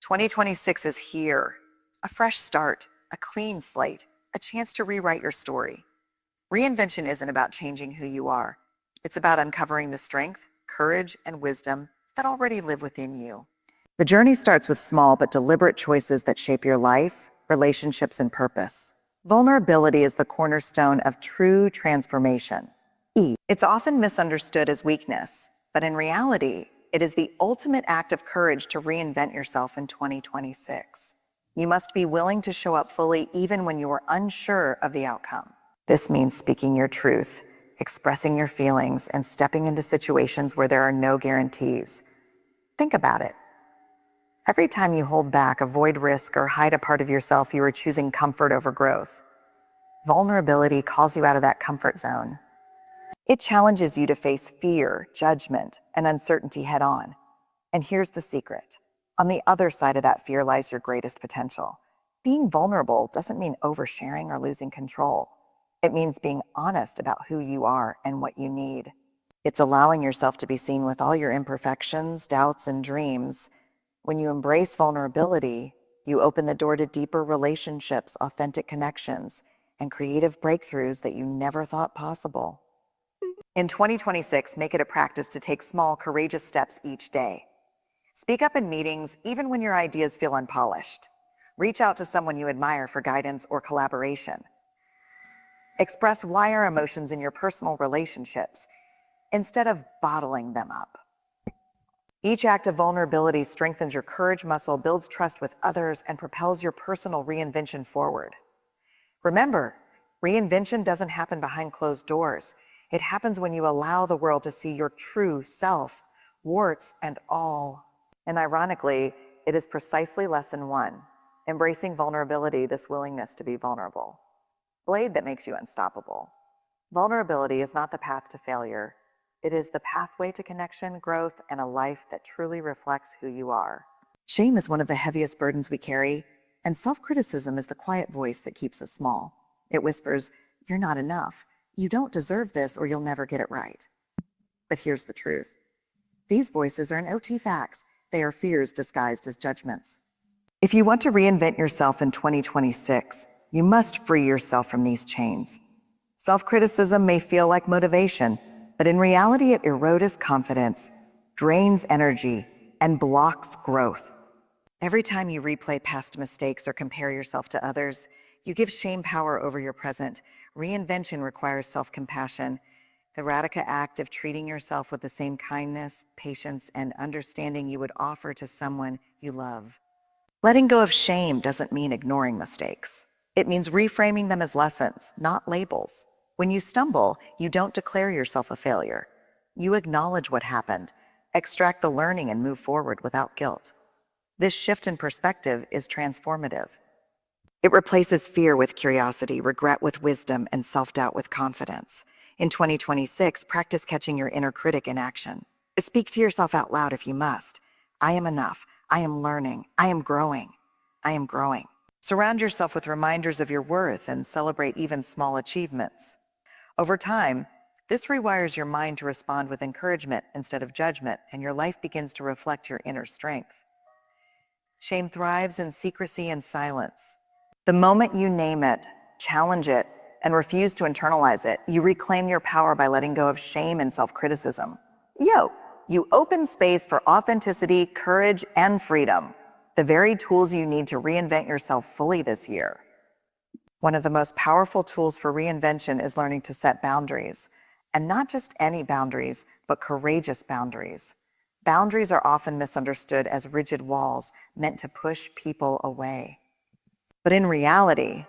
2026 is here. A fresh start, a clean slate, a chance to rewrite your story. Reinvention isn't about changing who you are. It's about uncovering the strength, courage, and wisdom that already live within you. The journey starts with small but deliberate choices that shape your life, relationships, and purpose. Vulnerability is the cornerstone of true transformation. It's often misunderstood as weakness, but in reality, it is the ultimate act of courage to reinvent yourself in 2026. You must be willing to show up fully even when you are unsure of the outcome. This means speaking your truth, expressing your feelings, and stepping into situations where there are no guarantees. Think about it. Every time you hold back, avoid risk, or hide a part of yourself, you are choosing comfort over growth. Vulnerability calls you out of that comfort zone. It challenges you to face fear, judgment, and uncertainty head on. And here's the secret. On the other side of that fear lies your greatest potential. Being vulnerable doesn't mean oversharing or losing control. It means being honest about who you are and what you need. It's allowing yourself to be seen with all your imperfections, doubts, and dreams. When you embrace vulnerability, you open the door to deeper relationships, authentic connections, and creative breakthroughs that you never thought possible. In 2026, make it a practice to take small, courageous steps each day. Speak up in meetings, even when your ideas feel unpolished. Reach out to someone you admire for guidance or collaboration. Express why are emotions in your personal relationships instead of bottling them up. Each act of vulnerability strengthens your courage muscle, builds trust with others, and propels your personal reinvention forward. Remember, reinvention doesn't happen behind closed doors. It happens when you allow the world to see your true self, warts and all. And ironically, it is precisely lesson 1, embracing vulnerability, this willingness to be vulnerable. Blade that makes you unstoppable. Vulnerability is not the path to failure. It is the pathway to connection, growth, and a life that truly reflects who you are. Shame is one of the heaviest burdens we carry, and self-criticism is the quiet voice that keeps us small. It whispers, "You're not enough. You don't deserve this, or you'll never get it right." But here's the truth. These voices aren't OT facts. They are fears disguised as judgments. If you want to reinvent yourself in 2026, you must free yourself from these chains. Self-criticism may feel like motivation, but in reality it erodes confidence, drains energy, and blocks growth. Every time you replay past mistakes or compare yourself to others, you give shame power over your present. Reinvention requires self-compassion, the radical act of treating yourself with the same kindness, patience, and understanding you would offer to someone you love. Letting go of shame doesn't mean ignoring mistakes. It means reframing them as lessons, not labels. When you stumble, you don't declare yourself a failure. You acknowledge what happened, extract the learning, and move forward without guilt. This shift in perspective is transformative. It replaces fear with curiosity, regret with wisdom, and self-doubt with confidence. In 2026, practice catching your inner critic in action. Speak to yourself out loud if you must. I am enough. I am learning. I am growing. I am growing. Surround yourself with reminders of your worth and celebrate even small achievements. Over time, this rewires your mind to respond with encouragement instead of judgment, and your life begins to reflect your inner strength. Shame thrives in secrecy and silence. The moment you name it, challenge it, and refuse to internalize it, you reclaim your power by letting go of shame and self-criticism. You open space for authenticity, courage, and freedom, the very tools you need to reinvent yourself fully this year. One of the most powerful tools for reinvention is learning to set boundaries, and not just any boundaries, but courageous boundaries. Boundaries are often misunderstood as rigid walls meant to push people away. But in reality,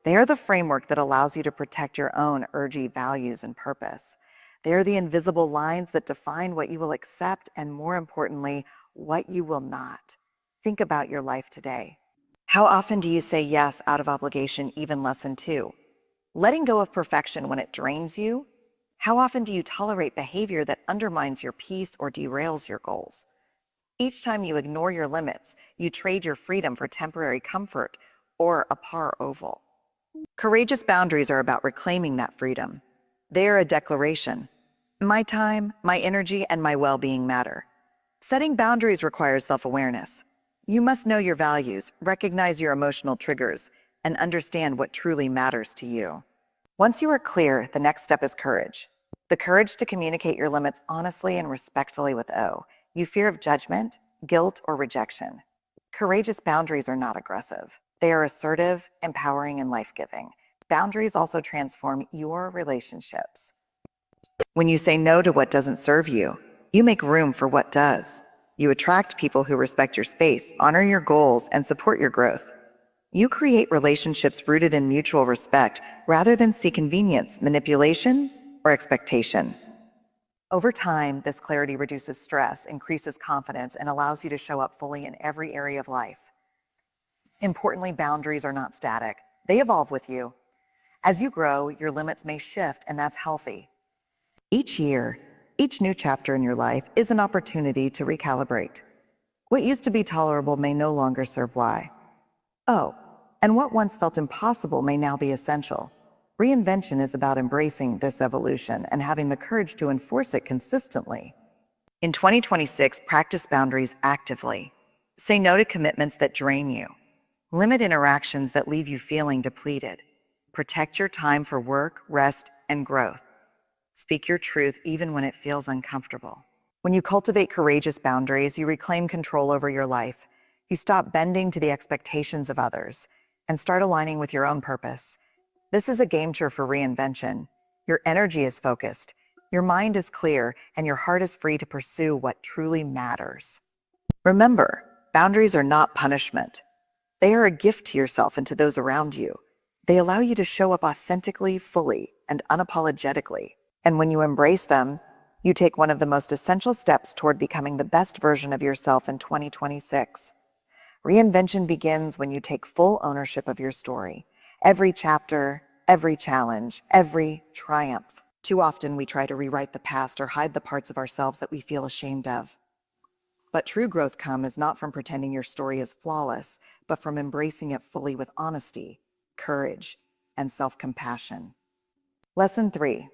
they are the framework that allows you to protect your own urgy values and purpose. They are the invisible lines that define what you will accept and, more importantly, what you will not. Think about your life today. How often do you say yes out of obligation? Even lesson 2. Letting go of perfection when it drains you? How often do you tolerate behavior that undermines your peace or derails your goals? Each time you ignore your limits, you trade your freedom for temporary comfort or a par oval. Courageous boundaries are about reclaiming that freedom. They are a declaration. My time, my energy, and my well-being matter. Setting boundaries requires self-awareness. You must know your values, recognize your emotional triggers, and understand what truly matters to you. Once you are clear, the next step is courage. The courage to communicate your limits honestly and respectfully with you fear of judgment, guilt, or rejection. Courageous boundaries are not aggressive. They are assertive, empowering, and life-giving. Boundaries also transform your relationships. When you say no to what doesn't serve you, you make room for what does. You attract people who respect your space, honor your goals, and support your growth. You create relationships rooted in mutual respect rather than seek convenience, manipulation, or expectation. Over time, this clarity reduces stress, increases confidence, and allows you to show up fully in every area of life. Importantly, boundaries are not static. They evolve with you. As you grow, your limits may shift, and that's healthy. Each year, each new chapter in your life is an opportunity to recalibrate. What used to be tolerable may no longer serve why. And what once felt impossible may now be essential. Reinvention is about embracing this evolution and having the courage to enforce it consistently. In 2026, practice boundaries actively. Say no to commitments that drain you. Limit interactions that leave you feeling depleted. Protect your time for work, rest, and growth. Speak your truth even when it feels uncomfortable. When you cultivate courageous boundaries, you reclaim control over your life. You stop bending to the expectations of others and start aligning with your own purpose. This is a game changer for reinvention. Your energy is focused, your mind is clear, and your heart is free to pursue what truly matters. Remember, boundaries are not punishment. They are a gift to yourself and to those around you. They allow you to show up authentically, fully, and unapologetically. And when you embrace them, you take one of the most essential steps toward becoming the best version of yourself in 2026. Reinvention begins when you take full ownership of your story. Every chapter, every challenge, every triumph. Too often we try to rewrite the past or hide the parts of ourselves that we feel ashamed of. But true growth comes not from pretending your story is flawless, but from embracing it fully with honesty, courage, and self-compassion. Lesson 3.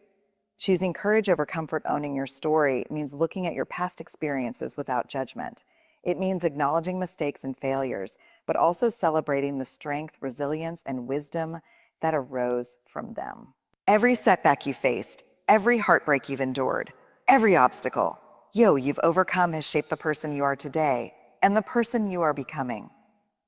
Choosing courage over comfort. Owning your story means looking at your past experiences without judgment. It means acknowledging mistakes and failures, but also celebrating the strength, resilience, and wisdom that arose from them. Every setback you faced, every heartbreak you've endured, every obstacle you've overcome has shaped the person you are today and the person you are becoming.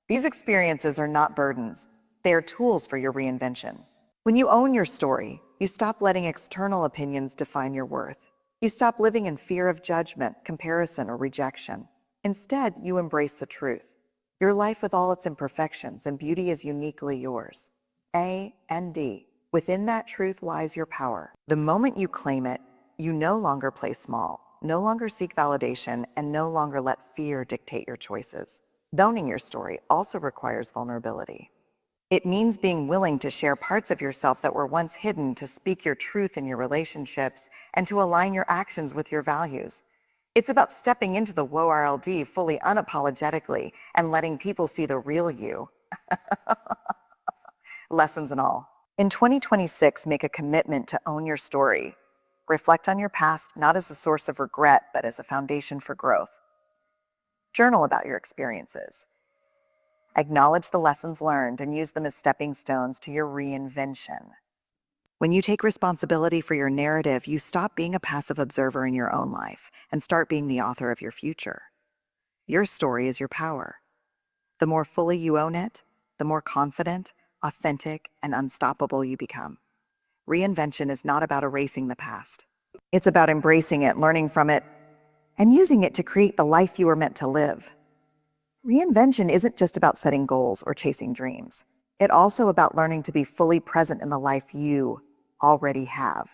These experiences are not burdens. They are tools for your reinvention. When you own your story, you stop letting external opinions define your worth. You stop living in fear of judgment, comparison, or rejection. Instead, you embrace the truth. Your life with all its imperfections and beauty is uniquely yours. A and D. Within that truth lies your power. The moment you claim it, you no longer play small, no longer seek validation, and no longer let fear dictate your choices. Owning your story also requires vulnerability. It means being willing to share parts of yourself that were once hidden, to speak your truth in your relationships, and to align your actions with your values. It's about stepping into the WORLD fully unapologetically and letting people see the real you. Lessons and all. In 2026, make a commitment to own your story. Reflect on your past, not as a source of regret, but as a foundation for growth. Journal about your experiences. Acknowledge the lessons learned and use them as stepping stones to your reinvention. When you take responsibility for your narrative, you stop being a passive observer in your own life and start being the author of your future. Your story is your power. The more fully you own it, the more confident, authentic, and unstoppable you become. Reinvention is not about erasing the past. It's about embracing it, learning from it, and using it to create the life you were meant to live. Reinvention isn't just about setting goals or chasing dreams. It's also about learning to be fully present in the life you already have.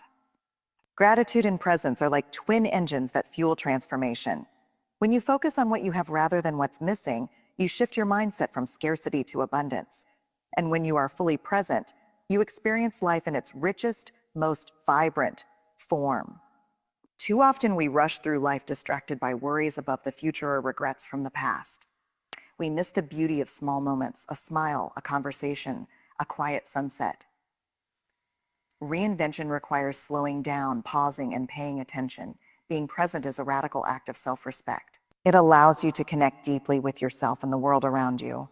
Gratitude and presence are like twin engines that fuel transformation. When you focus on what you have rather than what's missing, you shift your mindset from scarcity to abundance. And when you are fully present, you experience life in its richest, most vibrant form. Too often we rush through life distracted by worries about the future or regrets from the past. We miss the beauty of small moments, a smile, a conversation, a quiet sunset. Reinvention requires slowing down, pausing, and paying attention. Being present is a radical act of self-respect. It allows you to connect deeply with yourself and the world around you.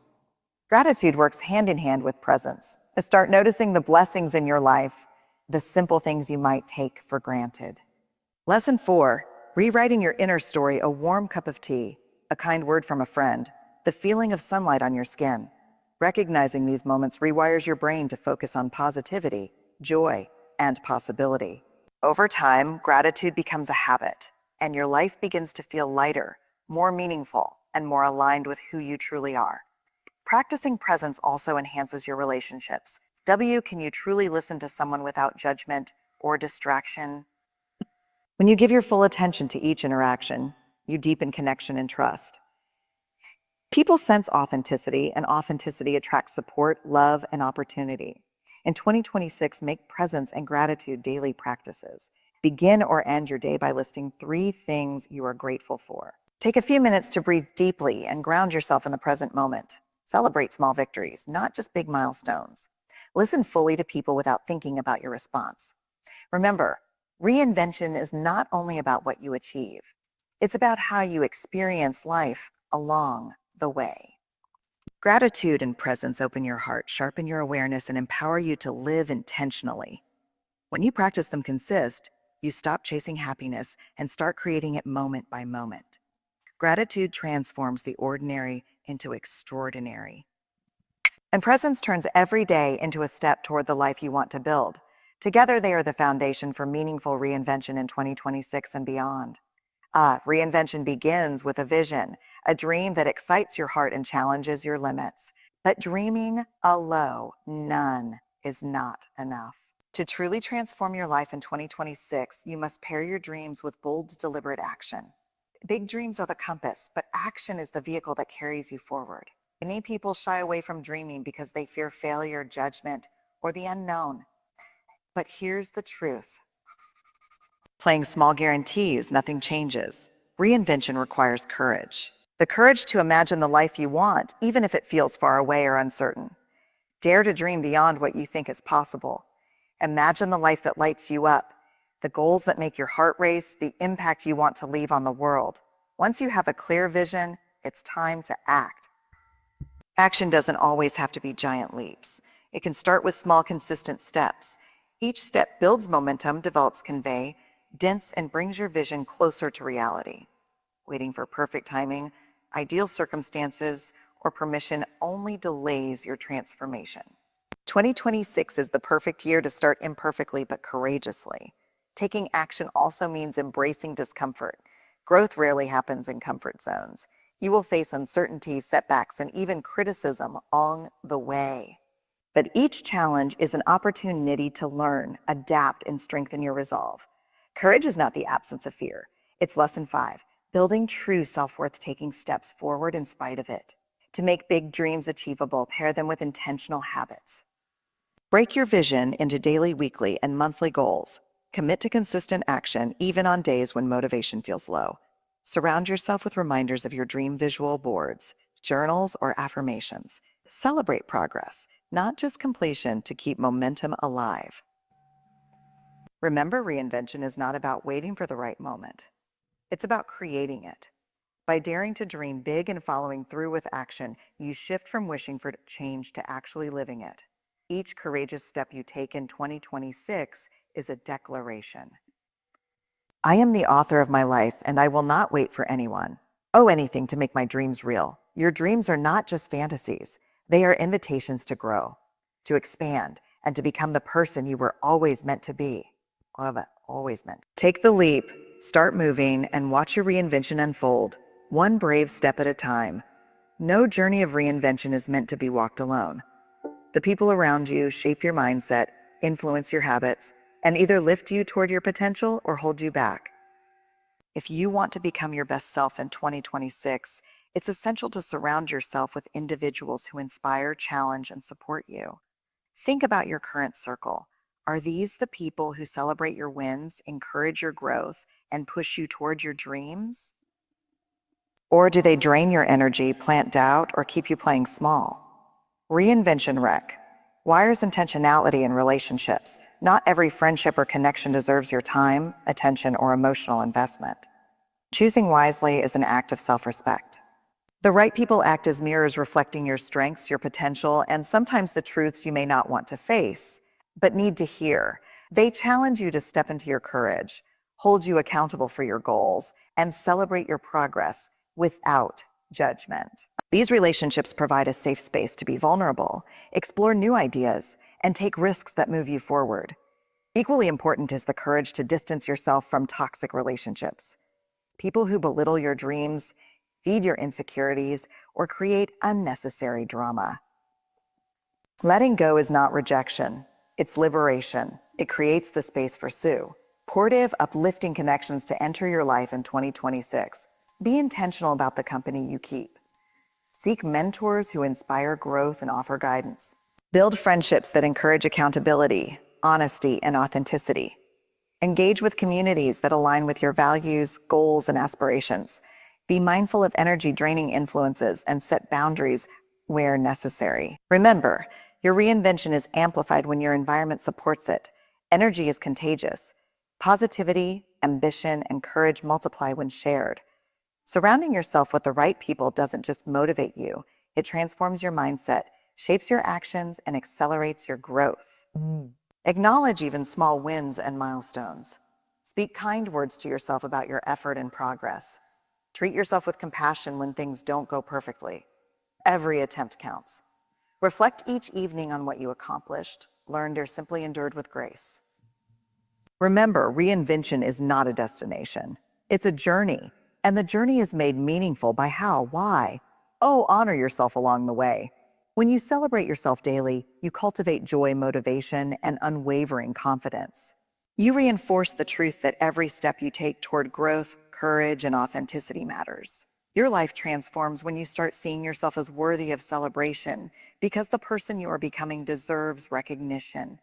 Gratitude works hand in hand with presence. Start noticing the blessings in your life, the simple things you might take for granted. Lesson 4, rewriting your inner story: a warm cup of tea, a kind word from a friend, the feeling of sunlight on your skin. Recognizing these moments rewires your brain to focus on positivity, joy, and possibility. Over time, gratitude becomes a habit, and your life begins to feel lighter, more meaningful, and more aligned with who you truly are. Practicing presence also enhances your relationships. Can you truly listen to someone without judgment or distraction? When you give your full attention to each interaction, you deepen connection and trust. People sense authenticity, and authenticity attracts support, love, and opportunity. In 2026, make presence and gratitude daily practices. Begin or end your day by listing 3 things you are grateful for. Take a few minutes to breathe deeply and ground yourself in the present moment. Celebrate small victories, not just big milestones. Listen fully to people without thinking about your response. Remember, reinvention is not only about what you achieve, it's about how you experience life along the way. Gratitude and presence open your heart, sharpen your awareness, and empower you to live intentionally. When you practice them you stop chasing happiness and start creating it moment by moment. Gratitude transforms the ordinary into extraordinary. And presence turns every day into a step toward the life you want to build. Together, they are the foundation for meaningful reinvention in 2026 and beyond. Reinvention begins with a vision, a dream that excites your heart and challenges your limits. But dreaming alone is not enough. To truly transform your life in 2026, you must pair your dreams with bold, deliberate action. Big dreams are the compass, but action is the vehicle that carries you forward. Many people shy away from dreaming because they fear failure, judgment, or the unknown. But here's the truth. Playing small guarantees, nothing changes. Reinvention requires courage. The courage to imagine the life you want, even if it feels far away or uncertain. Dare to dream beyond what you think is possible. Imagine the life that lights you up, the goals that make your heart race, the impact you want to leave on the world. Once you have a clear vision, it's time to act. Action doesn't always have to be giant leaps. It can start with small, consistent steps. Each step builds momentum, develops convey, dents, and brings your vision closer to reality. Waiting for perfect timing, ideal circumstances, or permission only delays your transformation. 2026 is the perfect year to start imperfectly but courageously. Taking action also means embracing discomfort. Growth rarely happens in comfort zones. You will face uncertainty, setbacks, and even criticism along the way. But each challenge is an opportunity to learn, adapt, and strengthen your resolve. Courage is not the absence of fear. It's lesson 5, building true self-worth, taking steps forward in spite of it. To make big dreams achievable, pair them with intentional habits. Break your vision into daily, weekly, and monthly goals. Commit to consistent action, even on days when motivation feels low. Surround yourself with reminders of your dream visual boards, journals, or affirmations. Celebrate progress, not just completion, to keep momentum alive. Remember, reinvention is not about waiting for the right moment. It's about creating it. By daring to dream big and following through with action, you shift from wishing for change to actually living it. Each courageous step you take in 2026 is a declaration. I am the author of my life, and I will not wait for anything to make my dreams real. Your dreams are not just fantasies. They are invitations to grow, to expand, and to become the person you were always meant to be. Love it, always meant. Take the leap, start moving, and watch your reinvention unfold, one brave step at a time. No journey of reinvention is meant to be walked alone. The people around you shape your mindset, influence your habits, and either lift you toward your potential or hold you back. If you want to become your best self in 2026, it's essential to surround yourself with individuals who inspire, challenge, and support you. Think about your current circle. Are these the people who celebrate your wins, encourage your growth, and push you toward your dreams? Or do they drain your energy, plant doubt, or keep you playing small? Reinvention Rec wires intentionality in relationships. Not every friendship or connection deserves your time, attention, or emotional investment. Choosing wisely is an act of self-respect. The right people act as mirrors reflecting your strengths, your potential, and sometimes the truths you may not want to face, but need to hear. They challenge you to step into your courage, hold you accountable for your goals, and celebrate your progress without judgment. These relationships provide a safe space to be vulnerable, explore new ideas, and take risks that move you forward. Equally important is the courage to distance yourself from toxic relationships. People who belittle your dreams, feed your insecurities, or create unnecessary drama. Letting go is not rejection, it's liberation. It creates the space for supportive, uplifting connections to enter your life in 2026. Be intentional about the company you keep. Seek mentors who inspire growth and offer guidance. Build friendships that encourage accountability, honesty, and authenticity. Engage with communities that align with your values, goals, and aspirations. Be mindful of energy-draining influences and set boundaries where necessary. Remember, your reinvention is amplified when your environment supports it. Energy is contagious. Positivity, ambition, and courage multiply when shared. Surrounding yourself with the right people doesn't just motivate you, it transforms your mindset, shapes your actions, and accelerates your growth. Acknowledge even small wins and milestones. Speak kind words to yourself about your effort and progress. Treat yourself with compassion when things don't go perfectly. Every attempt counts. Reflect each evening on what you accomplished, learned, or simply endured with grace. Remember, reinvention is not a destination. It's a journey, and the journey is made meaningful by how, why. Oh, honor yourself along the way. When you celebrate yourself daily, you cultivate joy, motivation, and unwavering confidence. You reinforce the truth that every step you take toward growth, courage, and authenticity matters. Your life transforms when you start seeing yourself as worthy of celebration because the person you are becoming deserves recognition,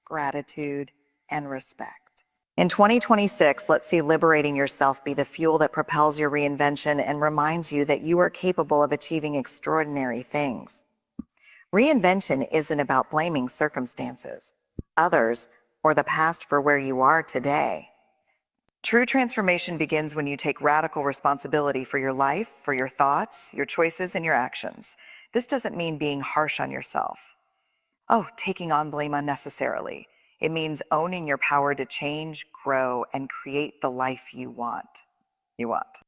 gratitude, and respect. In 2026, let's see liberating yourself be the fuel that propels your reinvention and reminds you that you are capable of achieving extraordinary things. Reinvention isn't about blaming circumstances, others, or the past for where you are today. True transformation begins when you take radical responsibility for your life, for your thoughts, your choices, and your actions. This doesn't mean being harsh on yourself. Taking on blame unnecessarily. It means owning your power to change, grow, and create the life you want.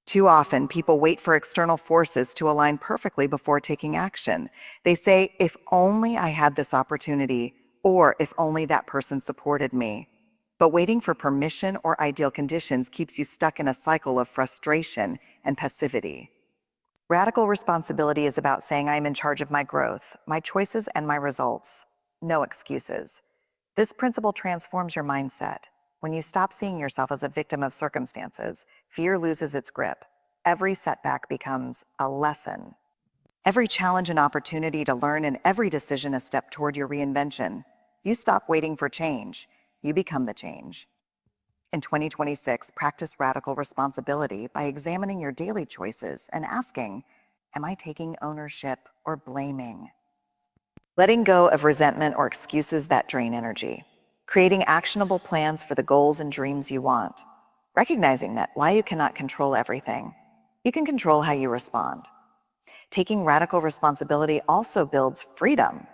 Too often, people wait for external forces to align perfectly before taking action. They say, if only I had this opportunity, or if only that person supported me. But waiting for permission or ideal conditions keeps you stuck in a cycle of frustration and passivity. Radical responsibility is about saying I'm in charge of my growth, my choices, and my results. No excuses. This principle transforms your mindset. When you stop seeing yourself as a victim of circumstances, fear loses its grip. Every setback becomes a lesson. Every challenge an opportunity to learn, and every decision a step toward your reinvention. You stop waiting for change. You become the change. In 2026, practice radical responsibility by examining your daily choices and asking, am I taking ownership or blaming? Letting go of resentment or excuses that drain energy. Creating actionable plans for the goals and dreams you want. Recognizing that while you cannot control everything, you can control how you respond. Taking radical responsibility also builds freedom.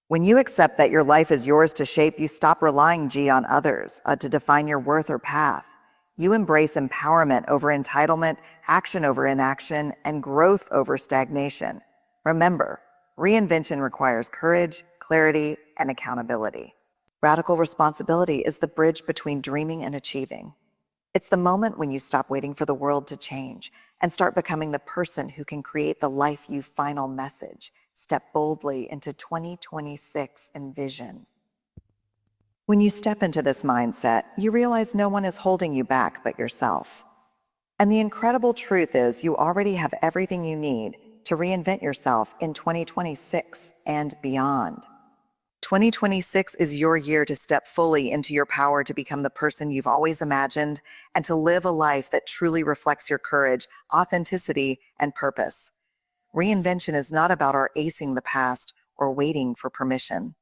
When you accept that your life is yours to shape, you stop relying on others to define your worth or path. You embrace empowerment over entitlement, action over inaction, and growth over stagnation. Remember, reinvention requires courage, clarity, and accountability. Radical responsibility is the bridge between dreaming and achieving. It's the moment when you stop waiting for the world to change and start becoming the person who can create the life you final message. Step boldly into 2026 and vision. When you step into this mindset, you realize no one is holding you back but yourself. And the incredible truth is you already have everything you need to reinvent yourself in 2026 and beyond. 2026 is your year to step fully into your power to become the person you've always imagined and to live a life that truly reflects your courage, authenticity, and purpose. Reinvention is not about our acing the past or waiting for permission.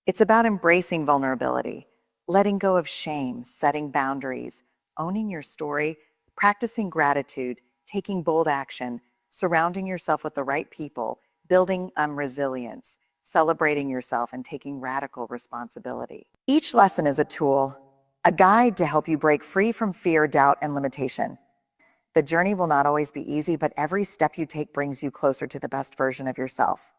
It's about embracing vulnerability, letting go of shame, setting boundaries, owning your story, Practicing gratitude, taking bold action, surrounding yourself with the right people, building resilience, celebrating yourself, and taking radical responsibility. Each lesson is a tool, a guide to help you break free from fear, doubt, and limitation. The journey will not always be easy, but every step you take brings you closer to the best version of yourself.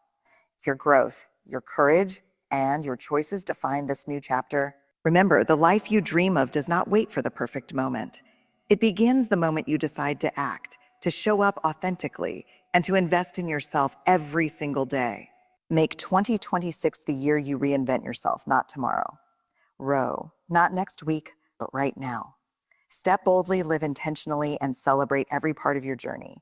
Your growth, your courage, and your choices define this new chapter. Remember, the life you dream of does not wait for the perfect moment. It begins the moment you decide to act, to show up authentically, and to invest in yourself every single day. Make 2026 the year you reinvent yourself, not tomorrow. Row, not next week, but right now. Step boldly, live intentionally, and celebrate every part of your journey.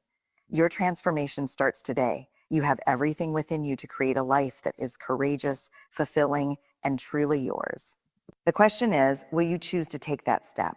Your transformation starts today. You have everything within you to create a life that is courageous, fulfilling, and truly yours. The question is, will you choose to take that step?